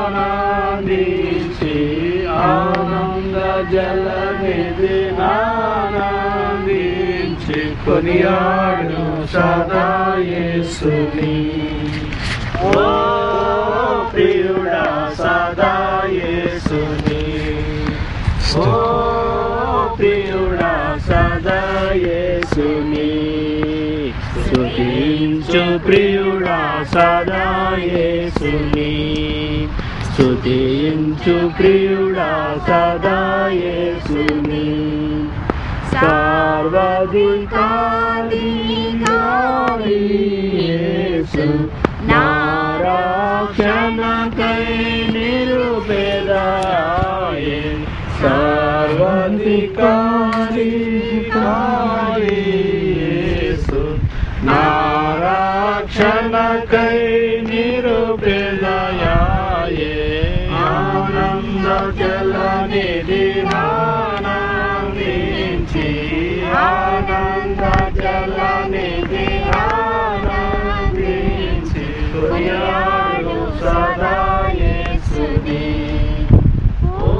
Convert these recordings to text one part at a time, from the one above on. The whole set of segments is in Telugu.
ఆనందించి ఆనంద జలనిధి ఆనందించి కొనియాడు సదా యేసుని. ఓ ప్రియుడా సదా యేసుని, ఓ ప్రియుడా సదా యేసుని. స్తుతించు ప్రియుడా సదా యేసుని, స్తుతించు ప్రియుడా సదా యేసుని. సర్వాధికారి యేసు నా రక్షణకై నిరుపేదయే. సర్వాధికారి యేసు నా రక్షణకై నిరుపేదయే. ఆనంద జలనిధి ఆనందించి ఆనంద జలనిధి ఆనందించి కొనియాడు సదా యేసుని. ఓ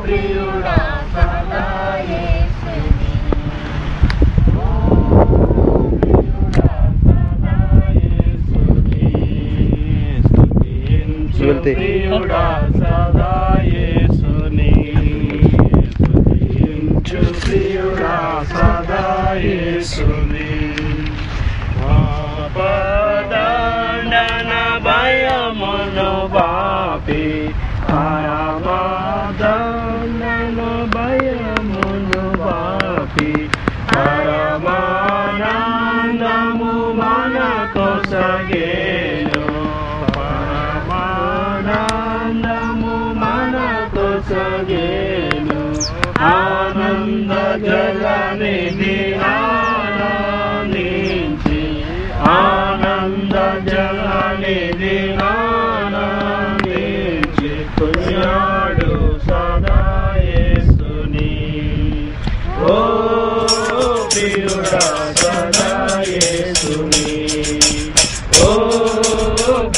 ప్రియుడా సదా యేసుని, ఓ ప్రియుడా సదా యేసుని. స్తుతించు ప్రియుడా సదా యేసుని, స్తుతించు ప్రియుడా సదా యేసుని. ఆపదన భయమును బాపి పరమానందను భయమును బాపి పరమానందము మనకు సగేను. పరమానందము మనకు సగేను. ఆనంద జలనిధి ఆనందించి ఆనంద జలనిధి ఆనందించి కొనియాడు సదా యేసుని. ఓ ప్రియుడా సదా యేసుని, ఓ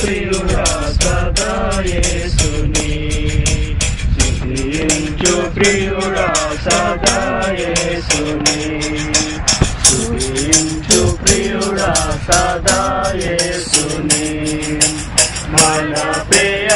ప్రియుడా సదా యేసుని. స్తుతించు ప్రియుడా సదా యేసుని, స్తుతించు ప్రియుడా సదా యేసుని. మన ప్రియ